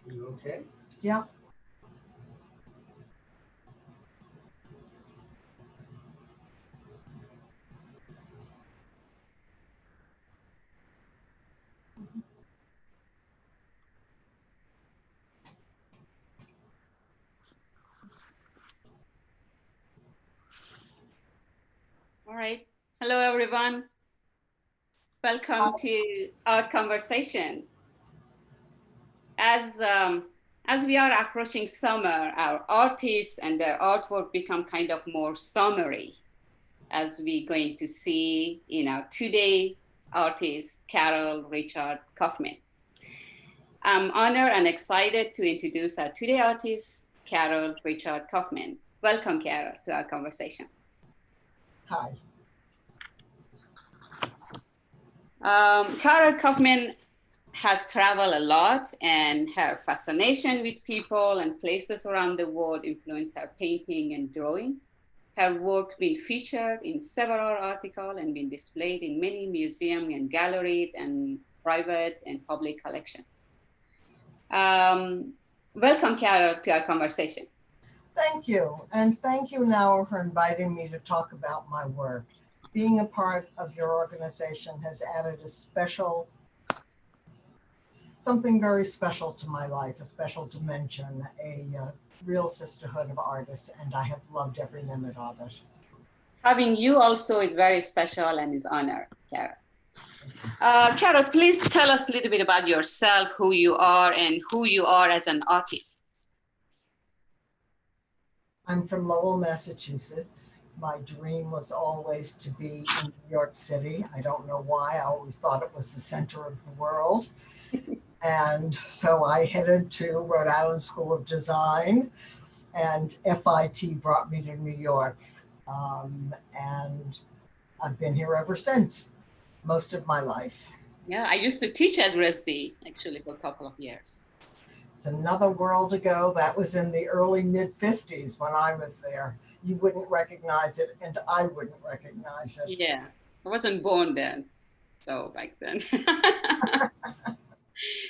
You okay? Yeah. All right. Hello, everyone. Welcome to Art Conversation. As as we are approaching summer, our artists and their artwork become kind of more summery, as we're going to see in our today's artist, Carole Richard Kauffman. I'm honored and excited to introduce our today artist, Carole Richard Kauffman. Welcome, Carole, to our conversation. Hi. Carole Kauffman has traveled a lot, and her fascination with people and places around the world influenced her painting and drawing. Her work been featured in several articles and been displayed in many museums and galleries and private and public collections. Welcome, Carole, to our conversation. Thank you. And thank you, Noah, for inviting me to talk about my work. Being a part of your organization has added something very special to my life, a special dimension, a real sisterhood of artists, and I have loved every minute of it. Having you also is very special and is honor, Carole. Carole, please tell us a little bit about yourself, who you are, and who you are as an artist. I'm from Lowell, Massachusetts. My dream was always to be in New York City. I don't know why. I always thought it was the center of the world. And so I headed to Rhode Island School of Design, and FIT brought me to New York. And I've been here ever since, most of my life. Yeah, I used to teach at RISD actually for a couple of years. It's another world ago. That was in the early mid-50s when I was there. You wouldn't recognize it, and I wouldn't recognize it. Yeah, I wasn't born then, so back then.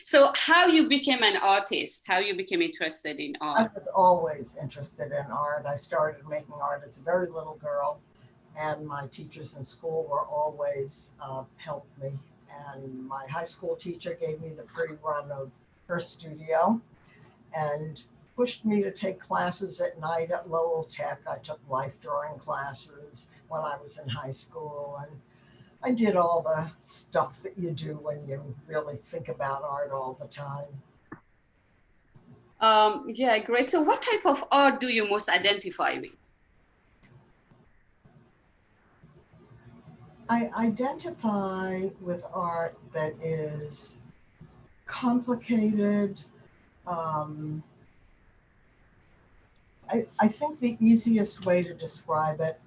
So how you became an artist, how you became interested in I art? was always interested in art. I started making art as a very little girl, and my teachers in school were always helped me. And my high school teacher gave me the free run of her studio and pushed me to take classes at night at Lowell Tech. I took life drawing classes when I was in high school, and I did all the stuff that you do when you really think about art all the time. Yeah, great. So what type of art do you most identify with? I identify with art that is complicated. Um, I think the easiest way to describe it,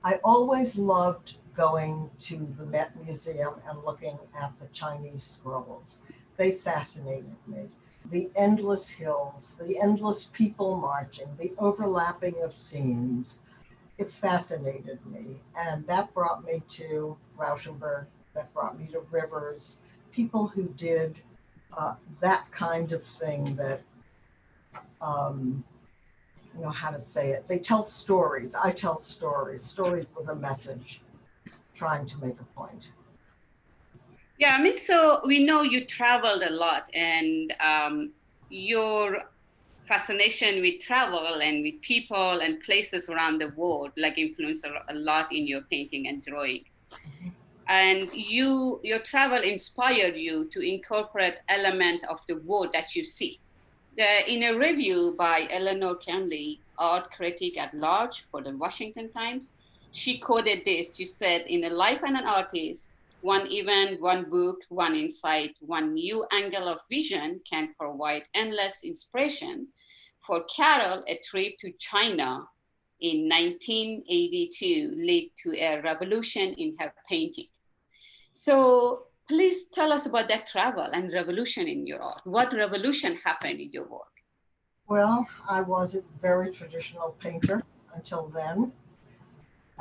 I always loved going to the Met Museum and looking at the Chinese scrolls. They fascinated me. The endless hills, the endless people marching, the overlapping of scenes. It fascinated me. And that brought me to Rauschenberg, that brought me to Rivers, people who did that kind of thing that, you know how to say it. They tell stories. I tell stories with a message, trying to make a point. Yeah, I mean, so we know you traveled a lot, and your fascination with travel and with people and places around the world like influenced a lot in your painting and drawing. And your travel inspired you to incorporate element of the world that you see. In a review by Eleanor Camley, art critic at large for the Washington Times, she quoted this. She said, "In a life and an artist, one event, one book, one insight, one new angle of vision can provide endless inspiration. For Carole, a trip to China in 1982 led to a revolution in her painting." So please tell us about that travel and revolution in your art. What revolution happened in your work? Well, I was a very traditional painter until then.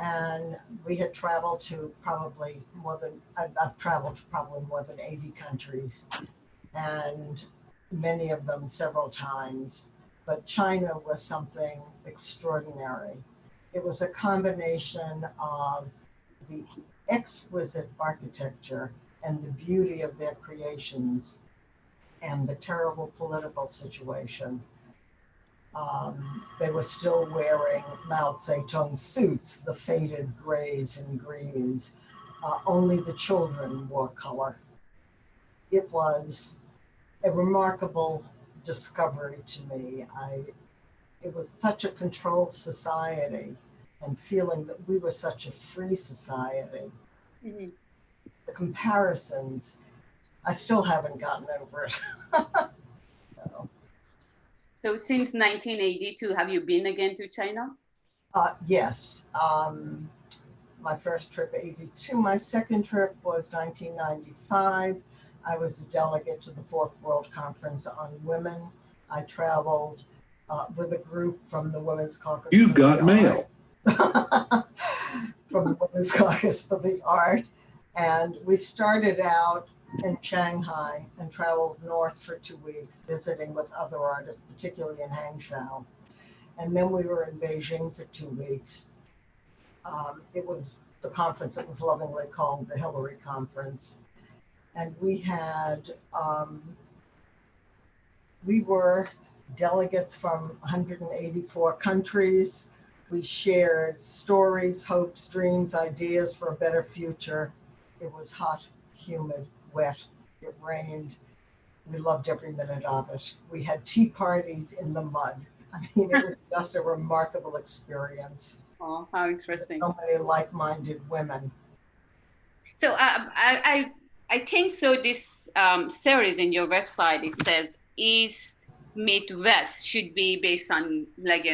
And we had traveled to probably I've traveled to probably more than 80 countries. And many of them several times, but China was something extraordinary. It was a combination of the exquisite architecture and the beauty of their creations and the terrible political situation. They were still wearing Mao Zedong suits, the faded grays and greens. Only the children wore color. It was a remarkable discovery to me. It was such a controlled society and feeling that we were such a free society. Mm-hmm. The comparisons, I still haven't gotten over it. So, So since 1982, have you been again to China? yes, my first trip 82. My second trip was 1995. I was a delegate to the Fourth World Conference on Women. I traveled with a group from the Women's Caucus. You've got mail. From the Women's Caucus for the Art. And we started out in Shanghai and traveled north for 2 weeks, visiting with other artists, particularly in Hangzhou. And then we were in Beijing for 2 weeks. It was the conference that was lovingly called the Hillary Conference. And we were delegates from 184 countries. We shared stories, hopes, dreams, ideas for a better future. It was hot, humid, wet. It rained. We loved every minute of it. We had tea parties in the mud. I mean, it was just a remarkable experience. Oh, how interesting. So many like-minded women. So I think so. This series in your website, it says East meet West should be based on, like,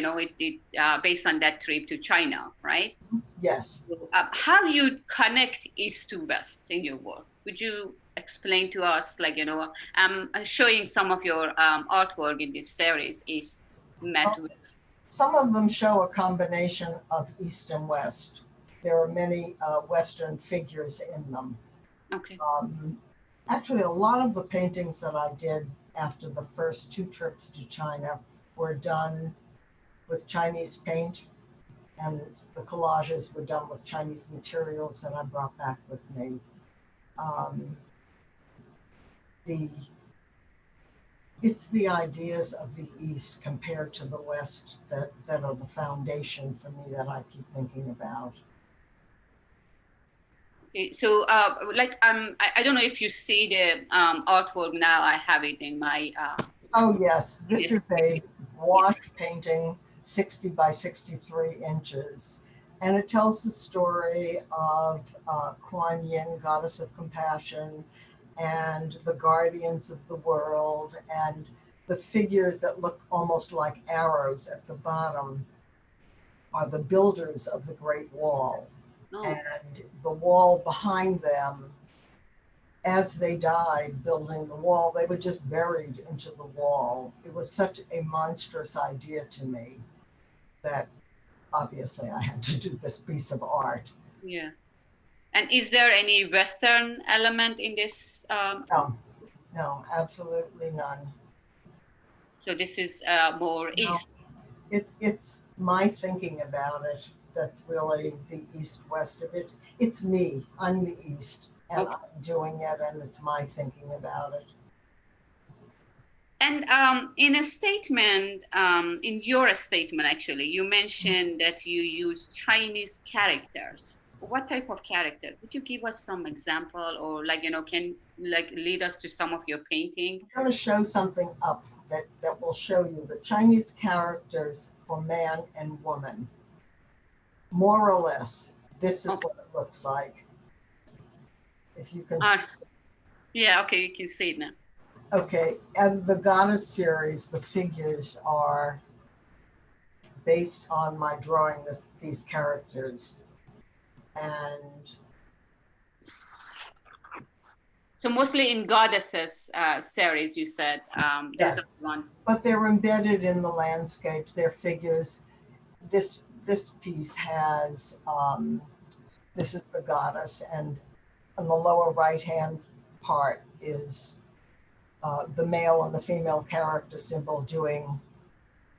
based on that trip to China, right? Yes. So, how you connect East to West in your work? Would you explain to us, like, I'm showing some of your artwork in this series, East met West. Some of them show a combination of East and West. There are many Western figures in them. Okay. Actually, a lot of the paintings that I did after the first 2 trips to China were done with Chinese paint, and the collages were done with Chinese materials that I brought back with me. It's the ideas of the East compared to the West that are the foundation for me that I keep thinking about. Okay, so I don't know if you see the artwork now. I have it in my. Oh yes, this is a gouache painting, 60 by 63 inches. And it tells the story of Kuan Yin, goddess of compassion, and the guardians of the world, and the figures that look almost like arrows at the bottom are the builders of the Great Wall. Oh. And the wall behind them, as they died building the wall, they were just buried into the wall. It was such a monstrous idea to me that obviously I had to do this piece of art. Yeah. And is there any Western element in this? No, absolutely none. So this is more East. It's my thinking about it that's really the East-West of it. It's me. I'm the East, and okay. I'm doing it, and it's my thinking about it. And in a statement, in your statement, actually, you mentioned that you use Chinese characters. What type of character? Would you give us some example, or can lead us to some of your painting? I'm going to show something up that will show you the Chinese characters for man and woman. More or less, this is what it looks like. If you can see. Yeah, okay, you can see it now. Okay, and the Goddess series, the figures are based on my drawing these characters. And so mostly in Goddesses series, you said, there's one. But they're embedded in the landscapes, they're figures. This piece has, this is the goddess, and on the lower right-hand part is the male and the female character symbol doing,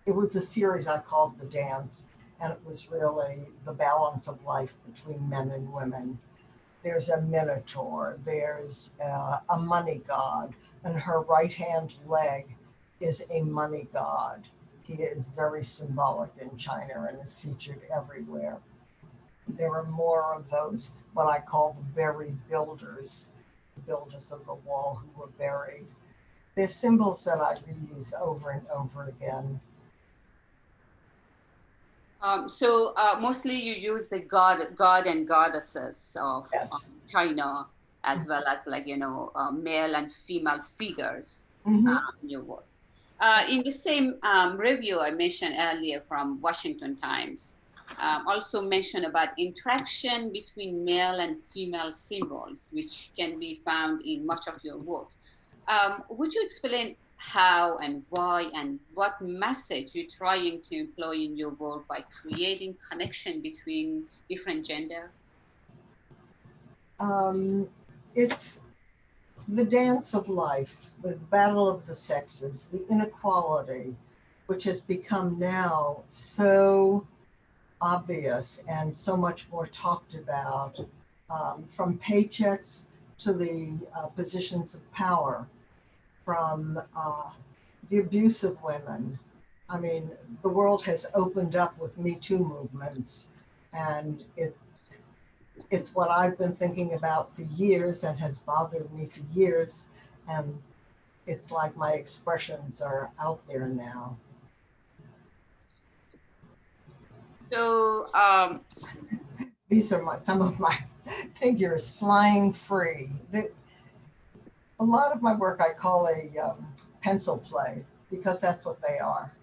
it was a series I called The Dance, and it was really the balance of life between men and women. There's a minotaur, there's a money god, and her right hand leg is a money god. He is very symbolic in China and is featured everywhere. There are more of those, what I call the buried builders, the builders of the wall who were buried. They're symbols that I reuse over and over again. So mostly you use the god and goddesses of Yes. China, as well as like, male and female figures Mm-hmm. in your work. In the same review I mentioned earlier from Washington Times, also mentioned about interaction between male and female symbols, which can be found in much of your work. Would you explain how and why and what message you're trying to employ in your work by creating connection between different gender? It's the dance of life, the battle of the sexes, the inequality, which has become now so obvious and so much more talked about, from paychecks to the positions of power, from the abuse of women. I mean, the world has opened up with Me Too movements, and it's what I've been thinking about for years and has bothered me for years. And it's like my expressions are out there now. So These are some of my figures flying free. A lot of my work I call a pencil play because that's what they are.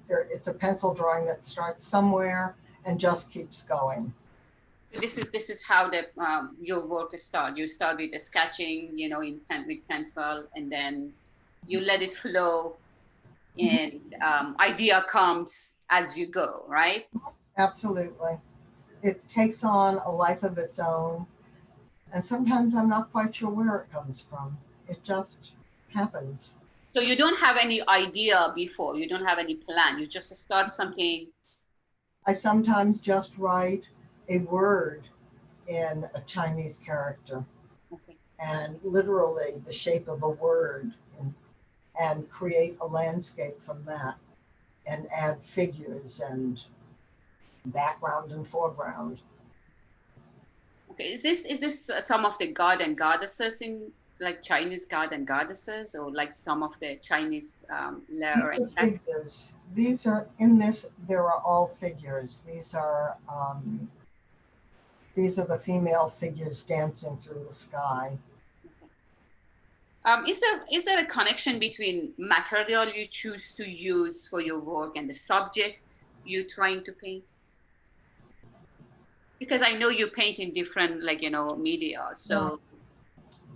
It's a pencil drawing that starts somewhere and just keeps going. this is how the your work starts. You start with the sketching, with pencil, and then you let it flow, and idea comes as you go, right? Absolutely. It takes on a life of its own. And sometimes I'm not quite sure where it comes from. It just happens. So you don't have any idea before, you don't have any plan, you just start something. I sometimes just write a word in a Chinese character Okay. and literally the shape of a word and create a landscape from that and add figures and background and foreground. Okay, is this some of the god and goddesses in like Chinese god and goddesses, or like some of the Chinese These layer and are text? figures. These are in this, there are all figures. These are the female figures dancing through the sky. Okay. Is there a connection between material you choose to use for your work and the subject you're trying to paint? Because I know you paint in different, like, media. Yeah. So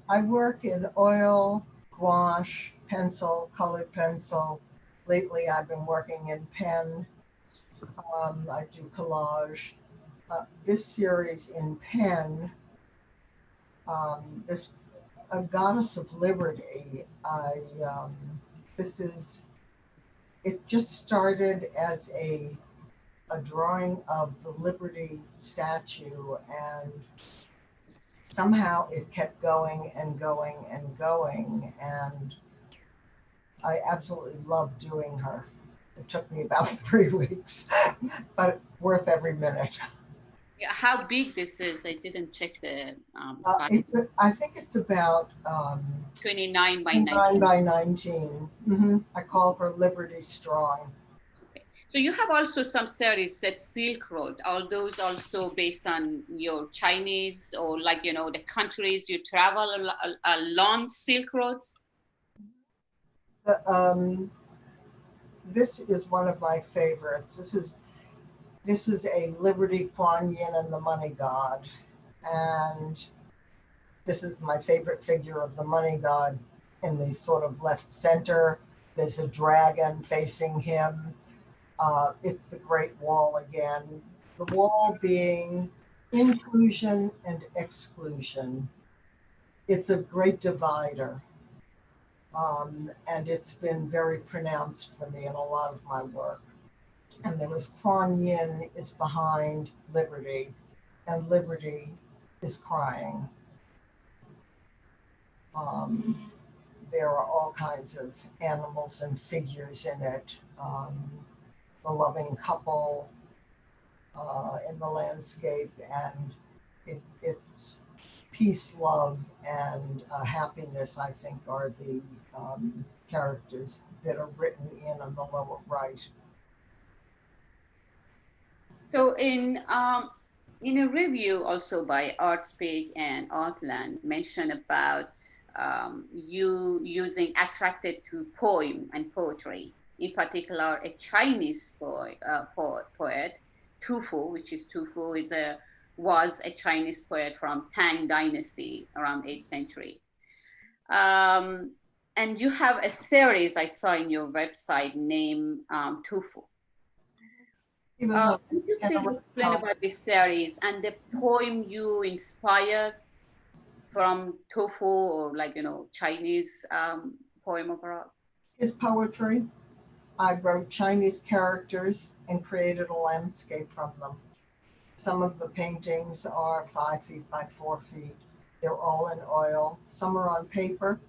I work in oil, gouache, pencil, colored pencil. Lately, I've been working in pen. I do collage. This series in pen, this a goddess of liberty. This is. It just started as a drawing of the Liberty statue, and somehow it kept going and going and going, and I absolutely love doing her. It took me about 3 weeks, but worth every minute. yeah, how big this is? I didn't check the size. I think it's about 29 by 9 19. by 19. I call her Liberty Strong. Okay. So you have also some series that Silk Road. Are those also based on your Chinese, or like, the countries you travel along Silk roads? The, this is one of my favorites. This is a Liberty Kuan Yin and the Money God, and this is my favorite figure of the Money God in the sort of left center. There's a dragon facing him. It's the Great Wall again. The wall being inclusion and exclusion. It's a great divider. And it's been very pronounced for me in a lot of my work. And there was Kuan Yin is behind Liberty, and Liberty is crying. Um, there are all kinds of animals and figures in it. The loving couple in the landscape, and it's peace, love, and happiness, I think, are the characters that are written in on the lower right. So in a review also by Artspeak and Artland mentioned about you using attracted to poem and poetry, in particular a Chinese poet, Tu Fu, which is Tu Fu is a was a Chinese poet from Tang Dynasty around 8th century. And you have a series I saw in your website named Tu Fu. Could you please explain about this series and the poem you inspired from tofu or like, Chinese poem opera? His poetry. I wrote Chinese characters and created a landscape from them. Some of the paintings are 5 feet by 4 feet. They're all in oil. Some are on paper,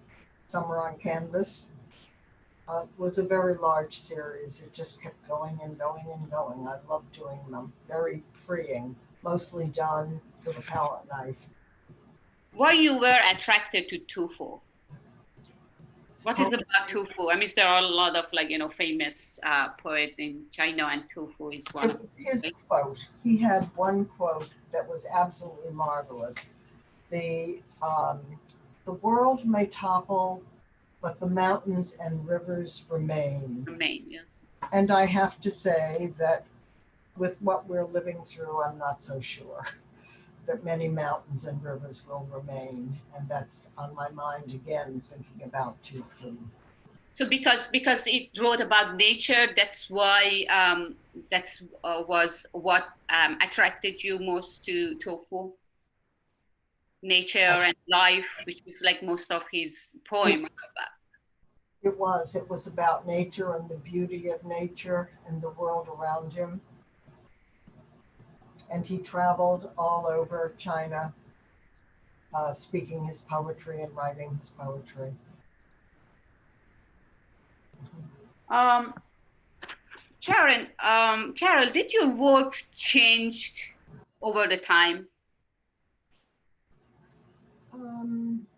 some are on canvas. It was a very large series. It just kept going and going and going. I love doing them. Very freeing, mostly done with a palette knife. Why you were attracted to tofu? What is about tofu? I mean, there are a lot of famous poets in China, and tofu is one of his quote. He had one quote that was absolutely marvelous. The world may topple, but the mountains and rivers remain. Remain, yes. And I have to say that with what we're living through, I'm not so sure that many mountains and rivers will remain. And that's on my mind again, thinking about Tu Fu. So because it wrote about nature, that's why was what attracted you most to tofu? Nature and life, which is like most of his poem about. It was about nature and the beauty of nature and the world around him. And he traveled all over China, speaking his poetry and writing his poetry. Carole, did your work changed over the time?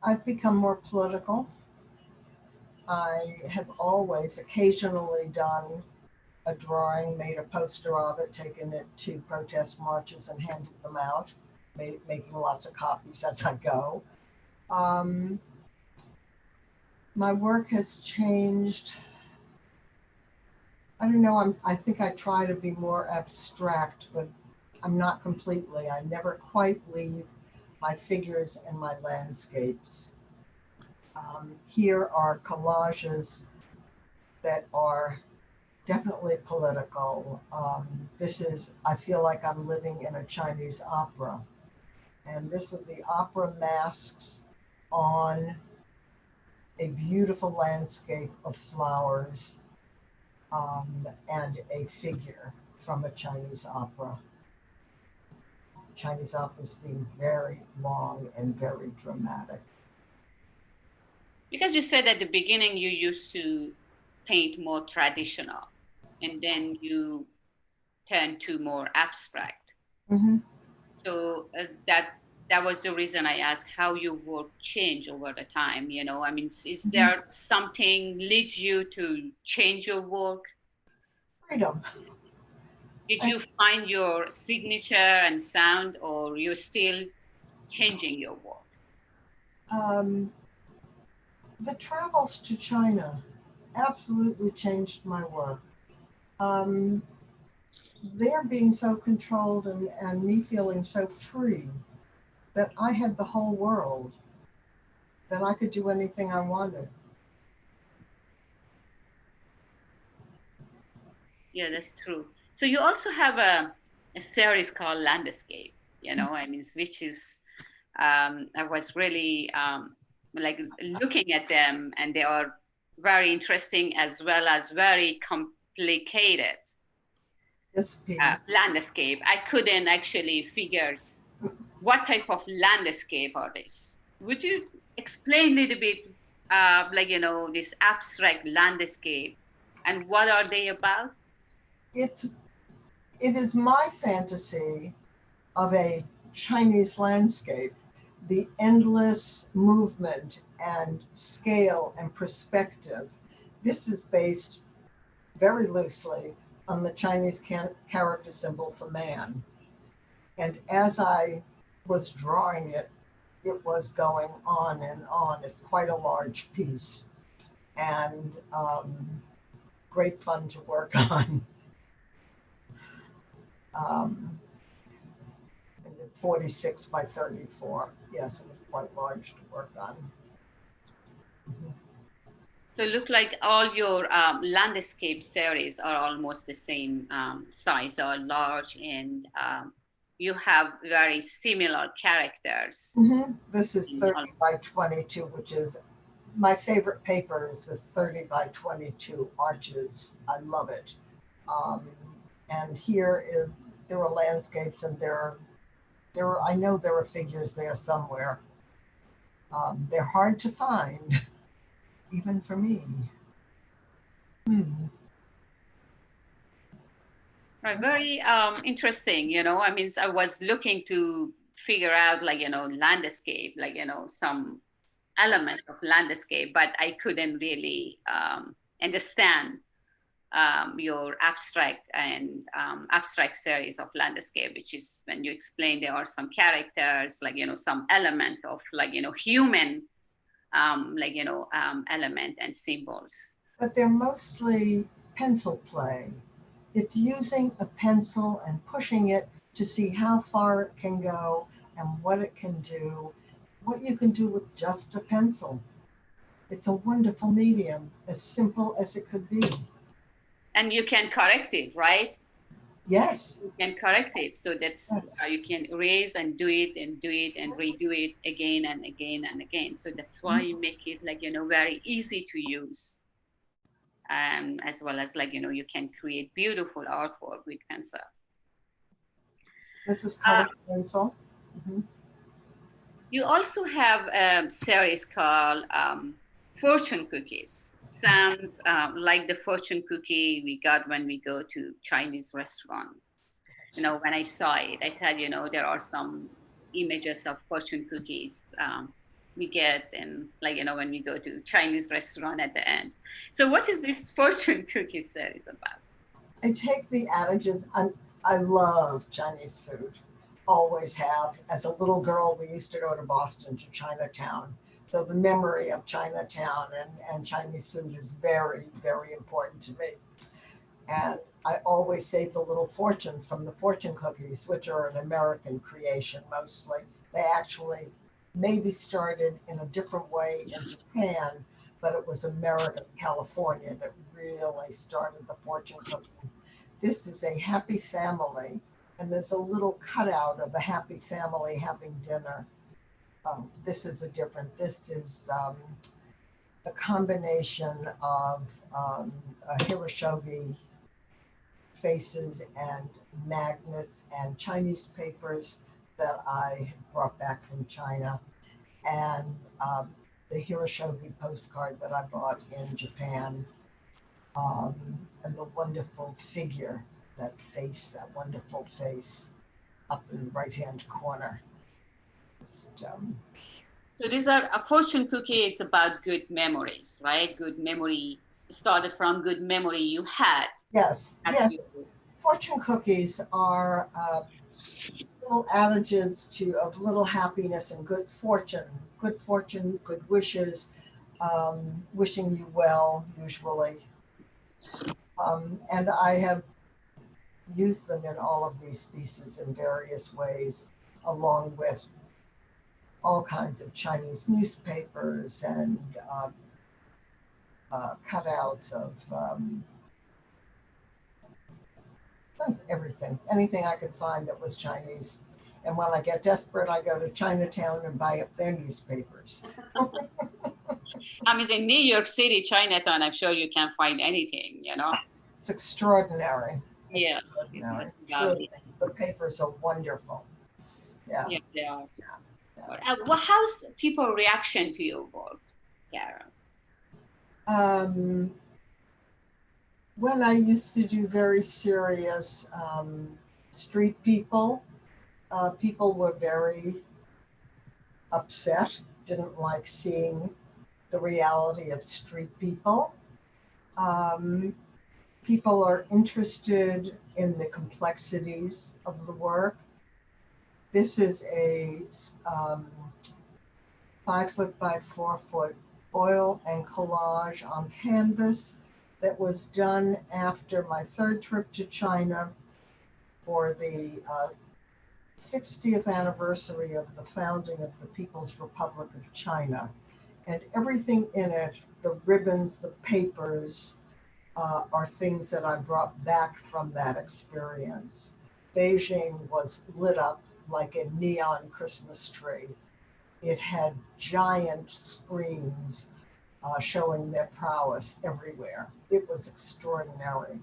I've become more political. I have always occasionally done a drawing, made a poster of it, taken it to protest marches and handed them out, making lots of copies as I go. My work has changed. I don't know, I think I try to be more abstract, but I'm not completely. I never quite leave my figures and my landscapes. Here are collages that are definitely political. I feel like I'm living in a Chinese opera. And this is the opera masks on a beautiful landscape of flowers and a figure from a Chinese opera. Chinese operas being very long and very dramatic. Because you said at the beginning you used to paint more traditional, and then you turned to more abstract. Mm-hmm. So that was the reason I asked how your work changed over the time. I mean, is there something lead you to change your work? Freedom. Did you find your signature and sound, or you're still changing your work? The travels to China absolutely changed my work. They're being so controlled and me feeling so free that I had the whole world, that I could do anything I wanted. Yeah, that's true. So you also have a series called Landscape, I mean, which is, I was really like looking at them, and they are very interesting as well as very complicated This piece, landscape. I couldn't actually figure what type of landscape are this. Would you explain a little bit, like, this abstract landscape and what are they about? it is my fantasy of a Chinese landscape, the endless movement and scale and perspective. This is based very loosely on the Chinese character symbol for man. And as I was drawing it, it was going on and on. It's quite a large piece and great fun to work on. 46 by 34. Yes, it was quite large to work on. Mm-hmm. So it look like all your landscape series are almost the same size or large, and you have very similar characters. Mm-hmm. This is 30 by 22, which is my favorite paper is the 30 by 22 arches. I love it. And there are landscapes and I know there are figures there somewhere. They're hard to find, even for me. Right, very interesting. I mean, I was looking to figure out, like, landscape, like, some element of landscape, but I couldn't really understand your abstract series of landscape, which is when you explain there are some characters, like, some element of, like, human, like, element and symbols. But they're mostly pencil play. It's using a pencil and pushing it to see how far it can go and what it can do, what you can do with just a pencil. It's a wonderful medium, as simple as it could be. And you can correct it, right? Yes. You can correct it. So that's, yes. You can erase and do it and redo it again and again and again. So that's why you make it, like, very easy to use. As well as, like, you can create beautiful artwork with pencil. This is colored pencil. Mm-hmm. You also have a series called fortune cookies. Sounds like the fortune cookie we got when we go to Chinese restaurant. When I saw it, I tell there are some images of fortune cookies we get, and, like, when we go to Chinese restaurant at the end. So what is this fortune cookie series about? I take the adages. I love Chinese food. Always have. As a little girl, we used to go to Boston to Chinatown. So the memory of Chinatown and Chinese food is very, very important to me. And I always save the little fortunes from the fortune cookies, which are an American creation mostly. They actually maybe started in a different way in Japan, but it was America, California that really started the fortune cookie. This is a happy family, and there's a little cutout of a happy family having dinner. This is a combination of Hiroshige faces and magnets and Chinese papers that I brought back from China, and the Hiroshige postcard that I bought in Japan, and the wonderful figure, that wonderful face up in the right-hand corner. So these are a fortune cookie. It's about good memories, right? Good memory started from good memory you had. Yes, yes. Fortune cookies are little adages of little happiness and good fortune, good wishes, wishing you well, usually. And I have used them in all of these pieces in various ways, along with all kinds of Chinese newspapers and cutouts of everything, anything I could find that was Chinese. And when I get desperate, I go to Chinatown and buy up their newspapers. I mean, in New York City, Chinatown, I'm sure you can find anything, you know? It's extraordinary. Yes, Extraordinary. it's Truly. lovely. The papers are wonderful. Yeah. Yeah, they are. Yeah. Well, how's people reaction to your work, Carol? When I used to do very serious street people, people were very upset, didn't like seeing the reality of street people. Um, People are interested in the complexities of the work. This is a 5 foot by 4 foot oil and collage on canvas that was done after my third trip to China for the 60th anniversary of the founding of the People's Republic of China. And everything in it, the ribbons, the papers, are things that I brought back from that experience. Beijing was lit up like a neon Christmas tree. It had giant screens showing their prowess everywhere. It was extraordinary.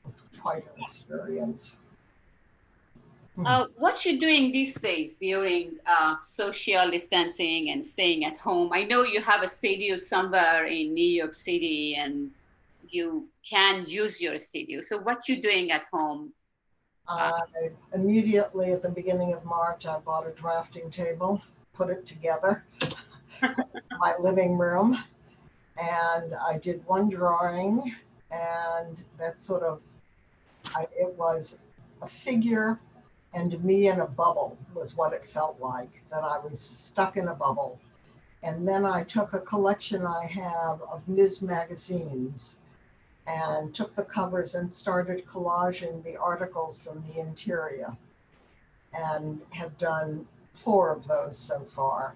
It's quite an experience. What you doing these days during social distancing and staying at home? I know you have a studio somewhere in New York City and you can use your studio. So what you doing at home? Immediately at the beginning of March, I bought a drafting table, put it together in my living room, and I did one drawing, and that sort of, it was a figure and me in a bubble was what it felt like, that I was stuck in a bubble. And then I took a collection I have of Ms. magazines and took the covers and started collaging the articles from the interior, and have done 4 of those so far.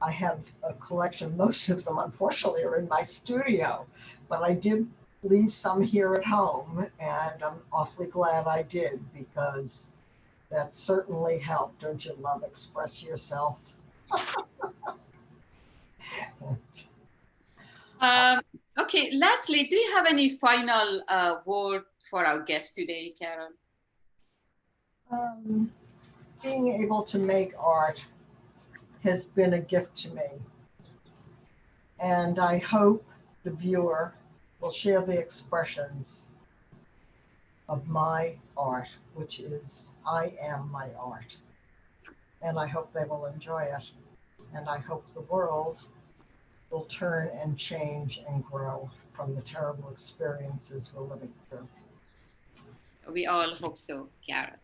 I have a collection, most of them unfortunately are in my studio, but I did leave some here at home, and I'm awfully glad I did, because that certainly helped. Don't you love express yourself? Okay, lastly, do you have any final word for our guest today, Carol? Being able to make art has been a gift to me. And I hope the viewer will share the expressions of my art, which is, I am my art. And I hope they will enjoy it. And I hope the world will turn and change and grow from the terrible experiences we're living through. We all hope so, Carol.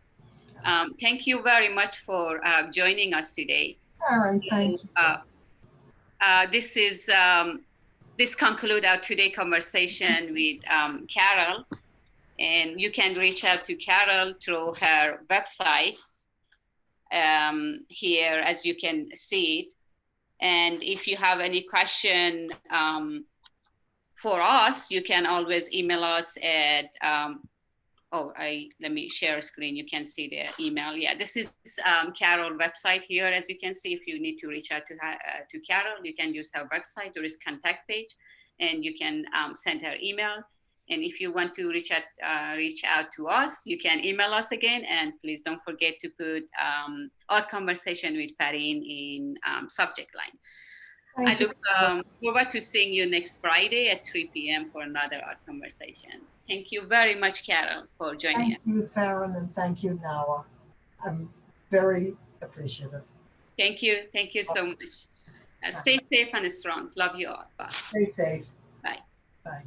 Thank you very much for joining us today. Farrin, thank you. This concludes our today conversation with Carol, and you can reach out to Carol through her website here, as you can see it. And if you have any question for us, you can always email us at let me share a screen. You can see the email. Yeah, this is Carol website here. As you can see, if you need to reach out to her, to Carol, you can use her website. There is contact page, and you can send her email. And if you want to reach out to us, you can email us again. And please don't forget to put Art Conversation with Farrin in subject line. I look forward to seeing you next Friday at 3 p.m. for another Art Conversation. Thank you very much, Carol, for joining us. Thank you, Farrin, and thank you, Nawa. I'm very appreciative. Thank you. Thank you so much. Stay safe and strong. Love you all. Bye. Stay safe. Bye. Bye.